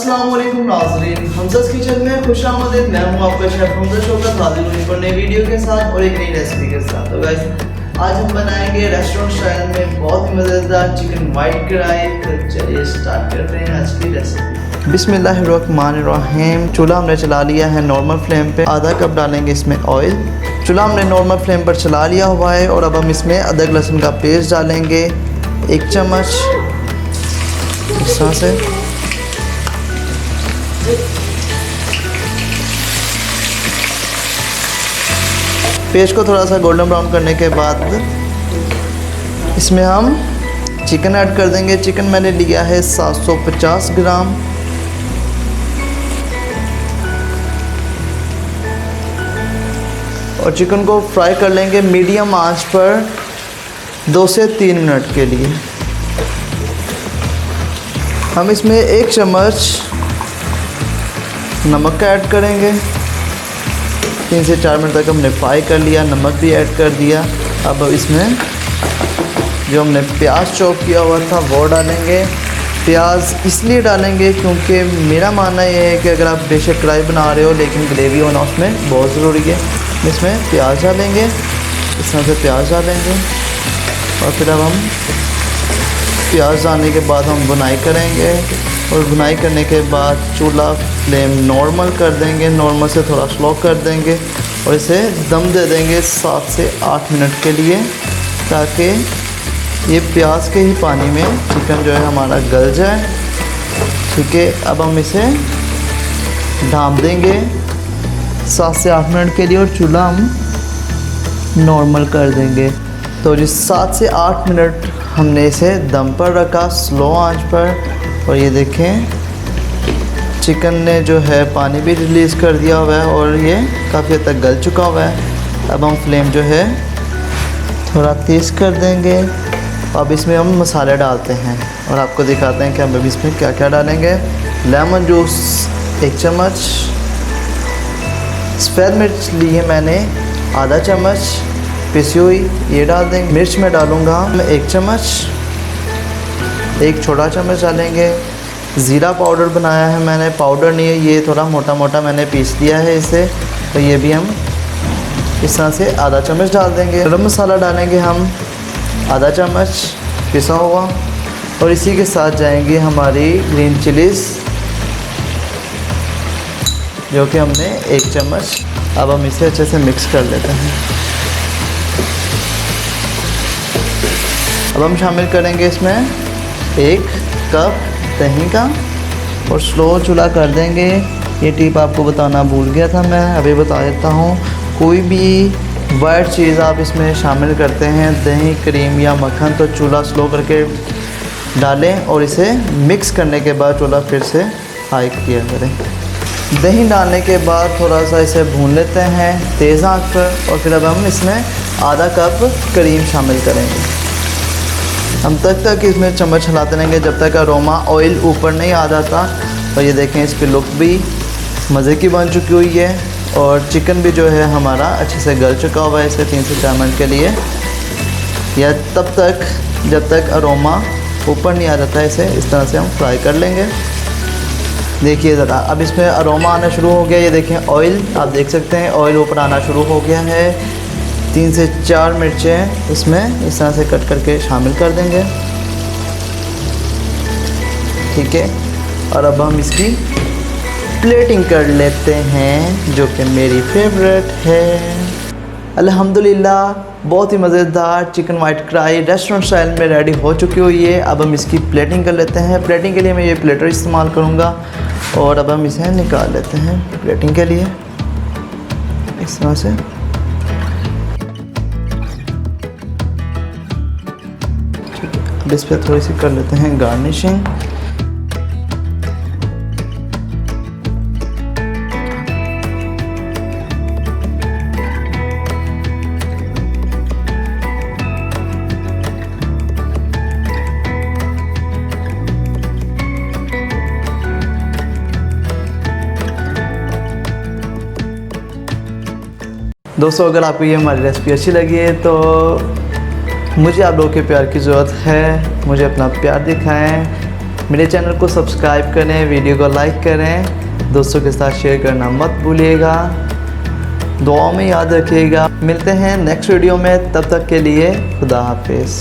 अस्सलाम वालेकुम नाज़रीन, हमज़ा's किचन में खुशामदीद। मैं हूँ आपका शेफ हमज़ा शौकत, हाजिर हूँ एक और नई वीडियो के साथ और एक नई रेसिपी के साथ। तो गाइस आज हम बनाएंगे रेस्टोरेंट स्टाइल में बहुत ही मज़ेदार चिकन वाइट कढ़ाई। तो चलिए स्टार्ट करते हैं आज की रेसिपी। बिस्मिल्लाहिर्रहमानिर्रहीम। चूल्हा हमने चला लिया है नॉर्मल फ्लेम पे। आधा कप डालेंगे इसमें ऑयल। चूल्हा हमने नॉर्मल फ्लेम पर चला लिया हुआ है और अब हम इसमें अदरक लहसुन का पेस्ट डालेंगे 1 चम्मच इस तरह से। पेस्ट को थोड़ा सा गोल्डन ब्राउन करने के बाद इसमें हम चिकन ऐड कर देंगे। चिकन मैंने लिया है 750 ग्राम। और चिकन को फ्राई कर लेंगे मीडियम आंच पर 2 से 3 मिनट के लिए। हम इसमें 1 चम्मच नमक का ऐड करेंगे। 3 से 4 मिनट तक हमने फ्राई कर लिया, नमक भी ऐड कर दिया। अब इसमें जो हमने प्याज चॉप किया हुआ था वो डालेंगे। प्याज इसलिए डालेंगे क्योंकि मेरा मानना ये है कि अगर आप बेशक कढ़ाई बना रहे हो लेकिन ग्रेवी होना उसमें बहुत ज़रूरी है। इसमें प्याज डालेंगे, इस तरह से प्याज डालेंगे और फिर अब हम प्याज डालने के बाद हम बुनाई करेंगे। और बुनाई करने के बाद चूल्हा फ्लेम नॉर्मल कर देंगे, नॉर्मल से थोड़ा स्लो कर देंगे और इसे दम दे देंगे 7 से 8 मिनट के लिए, ताकि ये प्याज के ही पानी में चिकन जो है हमारा गल जाए। ठीक है, अब हम इसे ढाँप देंगे 7 से 8 मिनट के लिए और चूल्हा हम नॉर्मल कर देंगे। तो जिस 7 से 8 मिनट हमने इसे दम पर रखा स्लो आंच पर, और ये देखें चिकन ने जो है पानी भी रिलीज़ कर दिया हुआ है और ये काफ़ी हद तक गल चुका हुआ है। अब हम फ्लेम जो है थोड़ा तेज़ कर देंगे। अब इसमें हम मसाले डालते हैं और आपको दिखाते हैं कि हम अभी इसमें क्या क्या डालेंगे। लेमन जूस 1 चम्मच, सफ़ेद मिर्च लिए मैंने आधा चम्मच पिसी हुई, ये डाल देंगे। मिर्च में डालूँगा मैं 1 चम्मच, 1 छोटा चम्मच डालेंगे। ज़ीरा पाउडर बनाया है मैंने, पाउडर नहीं है ये, थोड़ा मोटा मोटा मैंने पीस दिया है इसे, तो ये भी हम इस तरह से आधा चम्मच डाल देंगे। गरम मसाला डालेंगे हम आधा चम्मच पिसा हुआ, और इसी के साथ जाएंगी हमारी ग्रीन चिलीज़ जो कि हमने 1 चम्मच। अब हम इसे अच्छे से मिक्स कर लेते हैं। अब हम शामिल करेंगे इसमें 1 कप दही का और स्लो चूल्हा कर देंगे। ये टिप आपको बताना भूल गया था, मैं अभी बता देता हूँ। कोई भी वाइट चीज़ आप इसमें शामिल करते हैं, दही, क्रीम या मक्खन, तो चूल्हा स्लो करके डालें और इसे मिक्स करने के बाद चूल्हा फिर से हाई किया करें। दही डालने के बाद थोड़ा सा इसे भून लेते हैं तेज़ आंच पर, और फिर अब हम इसमें आधा कप क्रीम शामिल करेंगे। हम तक इसमें चम्मच हिलाते रहेंगे जब तक अरोमा ऑयल ऊपर नहीं आ जाता। और ये देखें इसकी लुक भी मज़े की बन चुकी हुई है और चिकन भी जो है हमारा अच्छे से गल चुका हुआ है। इसे 3 से 4 मिनट के लिए या तब तक जब तक अरोमा ऊपर नहीं आ जाता, इसे इस तरह से हम फ्राई कर लेंगे। देखिए ज़रा अब इसमें अरोमा आना शुरू हो गया। ये देखें ऑयल, आप देख सकते हैं ऑयल ऊपर आना शुरू हो गया है। 3 से 4 मिर्चें इसमें इस तरह से कट करके शामिल कर देंगे। ठीक है, और अब हम इसकी प्लेटिंग कर लेते हैं जो कि मेरी फेवरेट है। अल्हम्दुलिल्लाह बहुत ही मज़ेदार चिकन वाइट कढ़ाई रेस्टोरेंट स्टाइल में रेडी हो चुकी हुई है। अब हम इसकी प्लेटिंग कर लेते हैं। प्लेटिंग के लिए मैं ये प्लेटर इस्तेमाल करूँगा और अब हम इसे निकाल लेते हैं प्लेटिंग के लिए इस तरह से। अब इस पर थोड़ी सी कर लेते हैं गार्निशिंग। दोस्तों अगर आपको ये हमारी रेसिपी अच्छी लगी है तो मुझे आप लोगों के प्यार की ज़रूरत है। मुझे अपना प्यार दिखाएं, मेरे चैनल को सब्सक्राइब करें, वीडियो को लाइक करें, दोस्तों के साथ शेयर करना मत भूलिएगा। दुआओं में याद रखिएगा। मिलते हैं नेक्स्ट वीडियो में, तब तक के लिए खुदा हाफिज़।